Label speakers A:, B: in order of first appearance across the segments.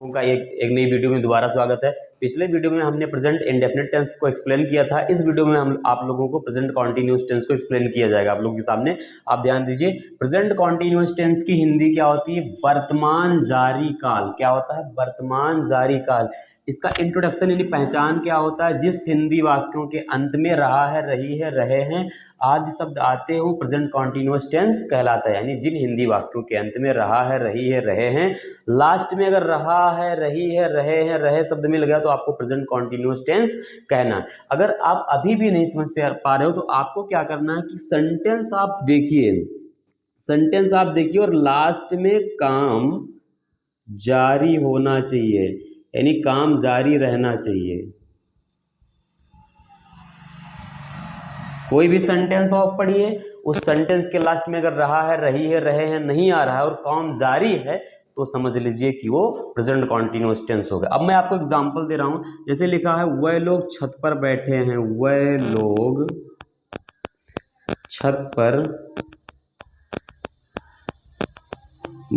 A: का एक नई वीडियो में दोबारा स्वागत है। पिछले वीडियो में हमने प्रेजेंट इंडेफिनिट टेंस को एक्सप्लेन किया था। इस वीडियो में हम आप लोगों को प्रेजेंट कॉन्टिन्यूअस टेंस को एक्सप्लेन किया जाएगा आप लोगों के सामने। आप ध्यान दीजिए, प्रेजेंट कॉन्टिन्यूअस टेंस की हिंदी क्या होती है? वर्तमान जारी काल। क्या होता है? वर्तमान जारी काल। इसका इंट्रोडक्शन यानी पहचान क्या होता है? जिस हिंदी वाक्यों के अंत में रहा है, रही है, रहे हैं आदि शब्द आते हो प्रेजेंट कॉन्टिन्यूअस टेंस कहलाता है। यानी जिन हिंदी वाक्यों के अंत में रहा है, रही है, रहे हैं, लास्ट में अगर रहा है, रही है, रहे हैं, रहे शब्द मिल गया तो आपको प्रेजेंट कॉन्टिन्यूअस टेंस कहना है। अगर आप अभी भी नहीं समझ पा रहे हो तो आपको क्या करना है कि सेंटेंस आप देखिए, सेंटेंस आप देखिए और लास्ट में काम जारी होना चाहिए, यानी काम जारी रहना चाहिए। कोई भी सेंटेंस आप पढ़िए, उस सेंटेंस के लास्ट में अगर रहा है, रही है, रहे हैं नहीं आ रहा है और काम जारी है तो समझ लीजिए कि वो प्रेजेंट कॉन्टिन्यूअस टेंस हो गया। अब मैं आपको एग्जांपल दे रहा हूं, जैसे लिखा है वह लोग छत पर बैठे हैं, वह लोग छत पर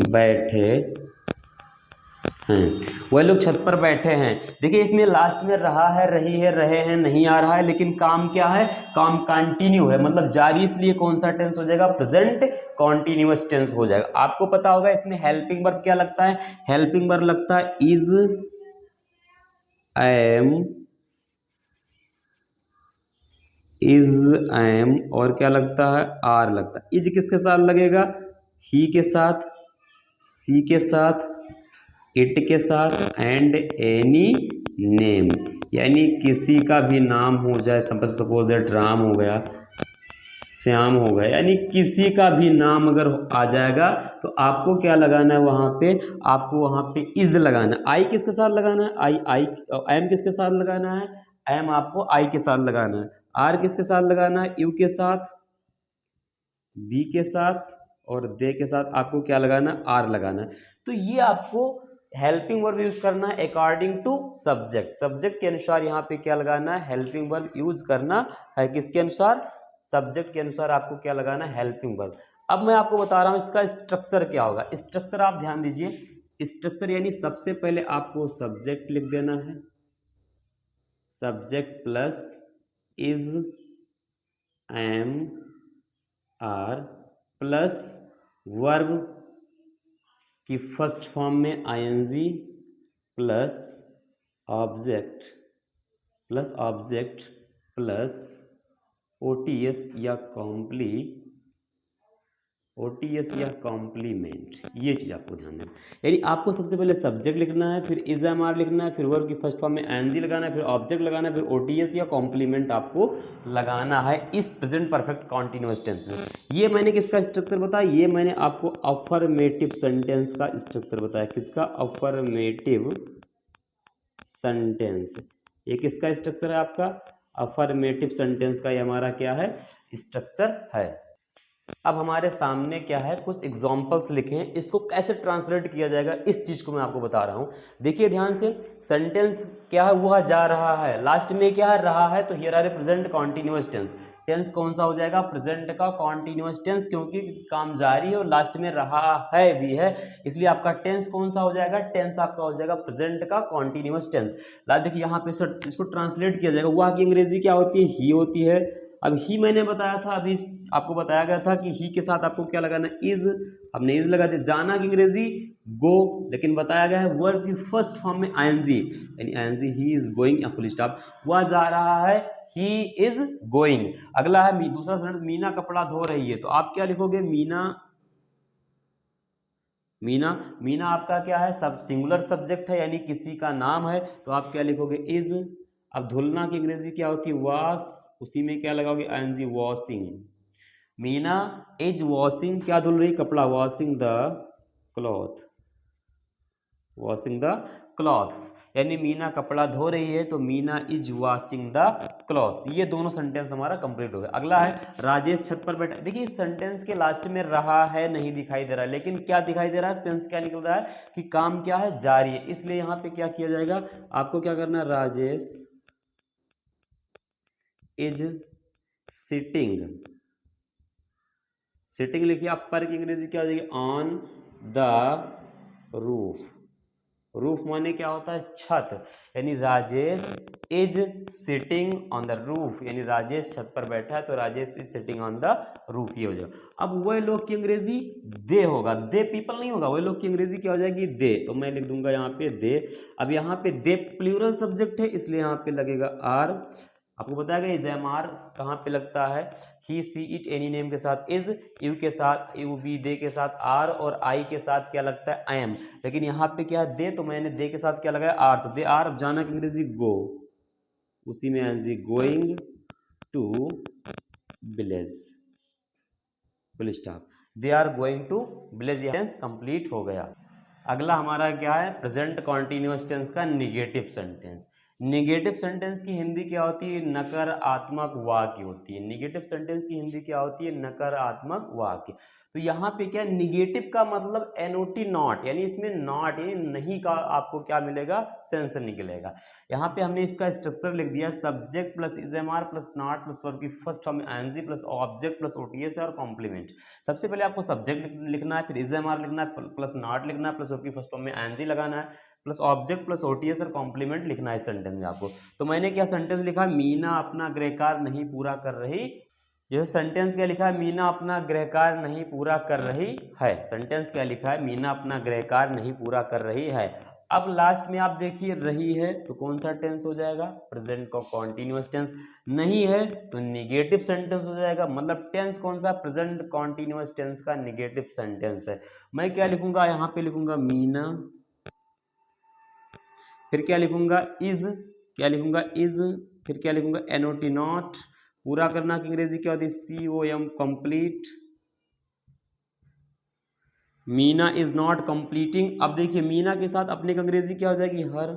A: बैठे हैं, वह लोग छत पर बैठे हैं। देखिए इसमें लास्ट में रहा है, रही है, रहे हैं नहीं आ रहा है, लेकिन काम क्या है? काम कंटिन्यू है, मतलब जारी, इसलिए कौन सा टेंस हो जाएगा? प्रेजेंट कॉन्टिन्यूअस टेंस हो जाएगा। आपको पता होगा इसमें हेल्पिंग वर्ब क्या लगता है? हेल्पिंग वर्ब लगता है इज, एम, इज, एम, और क्या लगता है? आर लगता है। इज किसके साथ लगेगा? ही के साथ, सी के साथ, इट के साथ, एंड एनी नेम, यानी किसी का भी नाम हो जाए, सपोज दैट राम हो गया, श्याम हो गया, यानी किसी का भी नाम अगर आ जाएगा तो आपको क्या लगाना है वहां पे? आपको वहां पे इज लगाना है। आई किसके साथ लगाना है? आई, एम किसके साथ लगाना है? एम आपको आई के साथ लगाना है। आर किसके साथ लगाना है? यू के साथ, बी के साथ, और दे के साथ आपको क्या लगाना है? आर लगाना है। तो ये आपको हेल्पिंग वर्ब यूज करना है अकॉर्डिंग टू सब्जेक्ट। सब्जेक्ट के अनुसार यहाँ पे क्या लगाना है? हेल्पिंग वर्ब यूज करना है। किसके अनुसार? सब्जेक्ट के अनुसार आपको क्या लगाना है? Helping verb. अब मैं आपको बता रहा हूँ इसका स्ट्रक्चर क्या होगा। स्ट्रक्चर आप ध्यान दीजिए, स्ट्रक्चर यानी सबसे पहले आपको सब्जेक्ट लिख देना है, subject plus is, am, are, plus verb की फर्स्ट फॉर्म में ING, plus object, plus OTS या कॉम्प्लीमेंट। ये चीज़ आपको ध्यान देना, यानी आपको सबसे पहले सब्जेक्ट लिखना है, फिर इज, एम, आर लिखना है, फिर वर्ब की फर्स्ट फॉर्म में एनजी लगाना है, फिर ऑब्जेक्ट लगाना है, फिर ओटीएस या कॉम्प्लीमेंट आपको लगाना है इस प्रेजेंट परफेक्ट कॉन्टिन्यूअस टेंस में। ये मैंने किसका स्ट्रक्चर बताया? ये मैंने आपको अफर्मेटिव सेंटेंस का स्ट्रक्चर बताया। किसका? Affirmative sentence. ये किसका स्ट्रक्चर है? आपका अफर्मेटिव सेंटेंस का ये हमारा क्या है? स्ट्रक्चर है। अब हमारे सामने क्या है? कुछ एग्जाम्पल्स लिखे हैं, इसको कैसे ट्रांसलेट किया जाएगा इस चीज को मैं आपको बता रहा हूं। देखिए ध्यान से, सेंटेंस क्या है? वह जा रहा है, लास्ट में क्या है? रहा है, तो here are present continuous tense. Tense कौन सा हो जाएगा? प्रेजेंट का कॉन्टिन्यूअस टेंस, क्योंकि काम जारी है और लास्ट में रहा है भी है, इसलिए आपका टेंस कौन सा हो जाएगा? टेंस आपका हो जाएगा प्रेजेंट का कॉन्टिन्यूअस टेंस। देखिए यहाँ पे इसको ट्रांसलेट किया जाएगा। वह की अंग्रेजी क्या होती है? ही होती है। अब ही मैंने बताया था, अभी आपको बताया गया था कि ही के साथ आपको क्या लगाना है? इज। हमने इज लगा दिया। जाना की अंग्रेजी गो, लेकिन बताया गया है वर्ब की फर्स्ट फॉर्म में आईएनजी, यानी ING, he is going, full stop, वह जा रहा है, ही इज गोइंग। अगला है दूसरा सेंटेंस, मीना कपड़ा धो रही है, तो आप क्या लिखोगे? मीना, मीना आपका क्या है? सब सिंगुलर सब्जेक्ट है, यानी किसी का नाम है, तो आप क्या लिखोगे? इज। अब धुलना की अंग्रेजी क्या होती है? वॉश, उसी में क्या लगाओगे? ING, washing. Meena is washing, क्या धुल रही? कपड़ा, वॉशिंग द क्लॉथ, क्लॉथ्स, यानी मीना कपड़ा धो रही है, तो Meena is washing the clothes. ये दोनों सेंटेंस हमारा कंप्लीट हो गया। अगला है राजेश छत पर बैठा। देखिए इस सेंटेंस के लास्ट में रहा है नहीं दिखाई दे रहा है, लेकिन क्या दिखाई दे रहा है? सेंस क्या निकल रहा है कि काम क्या है? जारी है, इसलिए यहाँ पे क्या किया जाएगा? आपको क्या करना है? राजेश इज सिटिंग, सिटिंग लिखिए। आप पर की अंग्रेजी क्या हो जाएगी? ऑन द रूफ, रूफ माने क्या होता है? छत। यानी Rajesh is sitting on the roof, यानी राजेश छत पर बैठा है तो Rajesh is sitting on the roof, ये हो जाएगा। अब वह लोग की अंग्रेजी दे होगा, दे पीपल नहीं होगा, वह लोग की अंग्रेजी क्या हो जाएगी? दे। तो मैं लिख दूंगा यहाँ पे दे। अब यहाँ पे दे प्लूरल सब्जेक्ट है इसलिए यहाँ पे लगेगा आर। आपको बताया गया इज एम आर कहाँ पे लगता है? ही सी इट एनी नेम के साथ इज, यू के साथ यू बी दे के साथ आर, और आई के साथ क्या लगता है? I am. लेकिन यहाँ पे क्या है? दे, तो मैंने दे के साथ क्या लगाया? आर। तो दे आर। अब जाना की अंग्रेजी गो, उसी में ING going to village, full stop. They are going to village, tense complete हो गया। अगला हमारा क्या है? प्रेजेंट कॉन्टिन्यूअस टेंस का निगेटिव सेंटेंस। निगेटिव सेंटेंस की हिंदी क्या होती है? नकारात्मक वाक्य होती है। निगेटिव सेंटेंस की हिंदी क्या होती है? नकारात्मक वाक्य। तो यहाँ पे क्या, निगेटिव का मतलब एनओटी नॉट, यानी इसमें नॉट यानी नहीं का आपको क्या मिलेगा? सेंस निकलेगा। यहाँ पे हमने इसका स्ट्रक्चर लिख दिया, subject plus is am are plus not plus verb की फर्स्ट फॉर्म में ing plus object plus others और कॉम्प्लीमेंट। सबसे पहले आपको सब्जेक्ट लिखना है, फिर इजएमआर लिखना है, प्लस नॉट लिखना है, प्लस वर्ब की फर्स्ट फॉर्म में एनजी लगाना है, प्लस ऑब्जेक्ट प्लस ओटीएस और कॉम्प्लीमेंट लिखना है सेंटेंस में आपको। तो मैंने क्या सेंटेंस लिखा? मीना अपना गृह कार्य नहीं पूरा कर रही। यह सेंटेंस क्या लिखा है? मीना अपना गृह कार्य नहीं पूरा कर रही है। सेंटेंस क्या लिखा है? मीना अपना गृह कार्य नहीं पूरा कर रही है। अब लास्ट में आप देखिए रही है तो कौन सा टेंस हो जाएगा? प्रेजेंट का कॉन्टिन्यूअस टेंस। नहीं है तो निगेटिव सेंटेंस हो जाएगा। मतलब टेंस कौन सा? प्रेजेंट कॉन्टिन्यूअस टेंस का निगेटिव सेंटेंस है। मैं क्या लिखूंगा? यहाँ पे लिखूंगा मीना, फिर क्या लिखूंगा? इज, क्या लिखूंगा? इज, फिर क्या लिखूंगा? NOT not. पूरा करना की अंग्रेजी क्या होती है? COM complete. Meena is not completing. अब देखिए मीना के साथ अपने की अंग्रेजी क्या हो जाएगी? हर,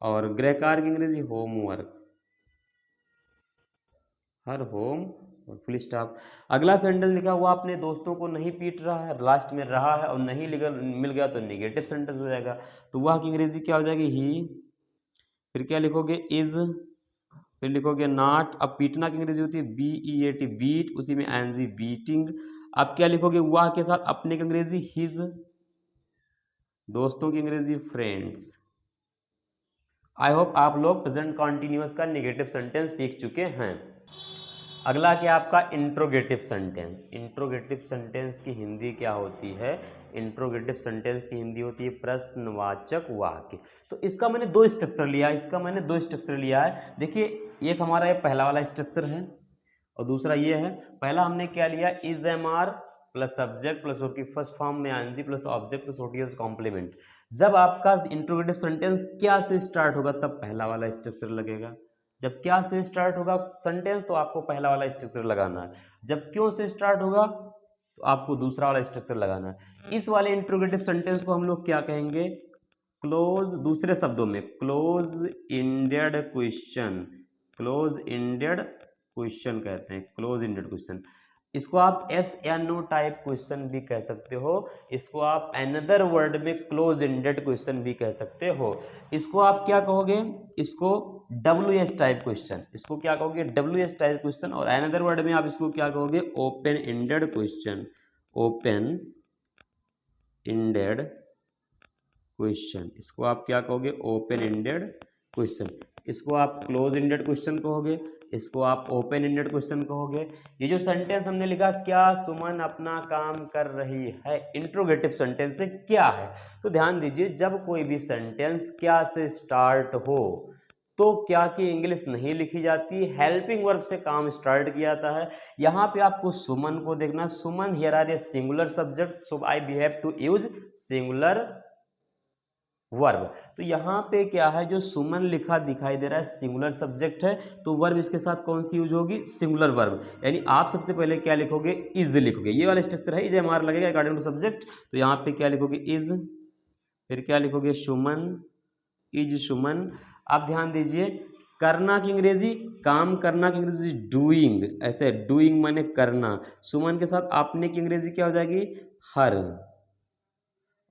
A: और गृह कार्य की अंग्रेजी होमवर्क, हर होम और फुल स्टॉप। अगला सेंटेंस लिखा हुआ अपने दोस्तों को नहीं पीट रहा है, लास्ट में रहा है और नहीं मिल गया तो निगेटिव सेंटेंस हो जाएगा। तो वह की अंग्रेजी क्या हो जाएगी? ही। फिर क्या लिखोगे? इज, फिर लिखोगे नॉट। अब पीटना की अंग्रेजी होती है BEAT, बीट, उसी में एनजी बीटिंग। अब क्या लिखोगे? वह के साथ अपने की अंग्रेजी हिज, दोस्तों की अंग्रेजी फ्रेंड्स। आई होप आप लोग प्रेजेंट कॉन्टिन्यूअस का नेगेटिव सेंटेंस सीख चुके हैं। अगला क्या आपका? Interrogative sentence. इंट्रोगेटिव सेंटेंस की हिंदी क्या होती है? इंट्रोगेटिव सेंटेंस की हिंदी होती है प्रश्नवाचक वाक्य। तो इसका मैंने दो स्ट्रक्चर लिया है। देखिए एक हमारा ये पहला वाला स्ट्रक्चर है और दूसरा ये है। पहला हमने क्या लिया? Is am are plus subject plus verb की फर्स्ट फॉर्म में ING plus object plus OTS complement. जब आपका इंट्रोगेटिव सेंटेंस क्या से स्टार्ट होगा तब पहला वाला स्ट्रक्चर लगेगा। जब क्या से स्टार्ट होगा सेंटेंस तो आपको पहला वाला स्ट्रक्चर लगाना है। जब क्यों से स्टार्ट होगा तो आपको दूसरा वाला स्ट्रक्चर लगाना है। इस वाले इंट्रोगेटिव सेंटेंस को हम लोग क्या कहेंगे? क्लोज, दूसरे शब्दों में close ended question, close ended question कहते हैं, क्लोज इंडेड क्वेश्चन। इसको आप SNO टाइप क्वेश्चन भी कह सकते हो। इसको आप अनदर वर्ड में क्लोज इंडेड क्वेश्चन भी कह सकते हो। इसको आप क्या कहोगे? इसको WS टाइप क्वेश्चन, इसको क्या कहोगे? WS type question. और अनदर वर्ड में आप इसको क्या कहोगे? Open ended question, open ended question. इसको आप क्या कहोगे? Open ended question. इसको आप क्लोज इंडेड क्वेश्चन कहोगे, इसको आप ओपन इंडेड क्वेश्चन कहोगे। ये जो सेंटेंस हमने लिखा, क्या सुमन अपना काम कर रही है, इंट्रोगेटिव सेंटेंस से क्या है? तो ध्यान दीजिए, जब कोई भी सेंटेंस क्या से स्टार्ट हो तो क्या की इंग्लिश नहीं लिखी जाती, हेल्पिंग वर्ब से काम स्टार्ट किया जाता है। यहाँ पे आपको सुमन को देखना, Suman here are a singular subject, so I we have to use singular verb. तो यहाँ पे क्या है, जो सुमन लिखा दिखाई दे रहा है सिंगुलर सब्जेक्ट है, तो वर्ब इसके साथ कौन सी यूज होगी? Singular verb. यानी आप सबसे पहले क्या लिखोगे? इज लिखोगे। ये वाला स्ट्रक्चर है, इज एम आर लगेगा अकॉर्डिंग टू सब्जेक्ट। तो यहाँ पे क्या लिखोगे? इज, फिर क्या लिखोगे? सुमन, इज सुमन। आप ध्यान दीजिए, करना की अंग्रेजी, काम करना की अंग्रेजी डूइंग, ऐसे डूइंग माने करना। सुमन के साथ आपने की अंग्रेजी क्या हो जाएगी? हर।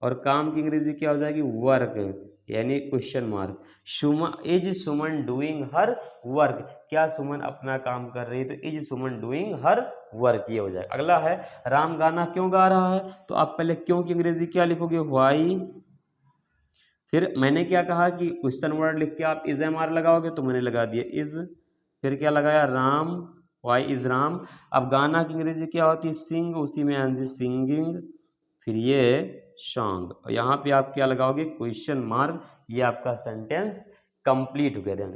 A: और काम की अंग्रेजी क्या हो जाएगी? वर्क, यानी question mark. Suman, is Suman doing her work, क्या सुमन अपना काम कर रही है? तो is Suman doing her work, ये हो जाएगा। अगला है राम गाना क्यों गा रहा है, तो आप पहले क्यों की अंग्रेजी क्या लिखोगे? व्हाई फिर मैंने क्या कहा कि क्वेश्चन वर्ड लिख के आप इज एम आर लगाओगे, तो मैंने लगा दिया इज। फिर क्या लगाया, राम, वाई इज राम। अब गाना की अंग्रेजी क्या होती है, सिंग, उसी में एनजी सिंगिंग। फिर ये सॉन्ग, और यहाँ पे आप क्या लगाओगे, क्वेश्चन मार्क। ये आपका सेंटेंस कंप्लीट हो गया। ध्यान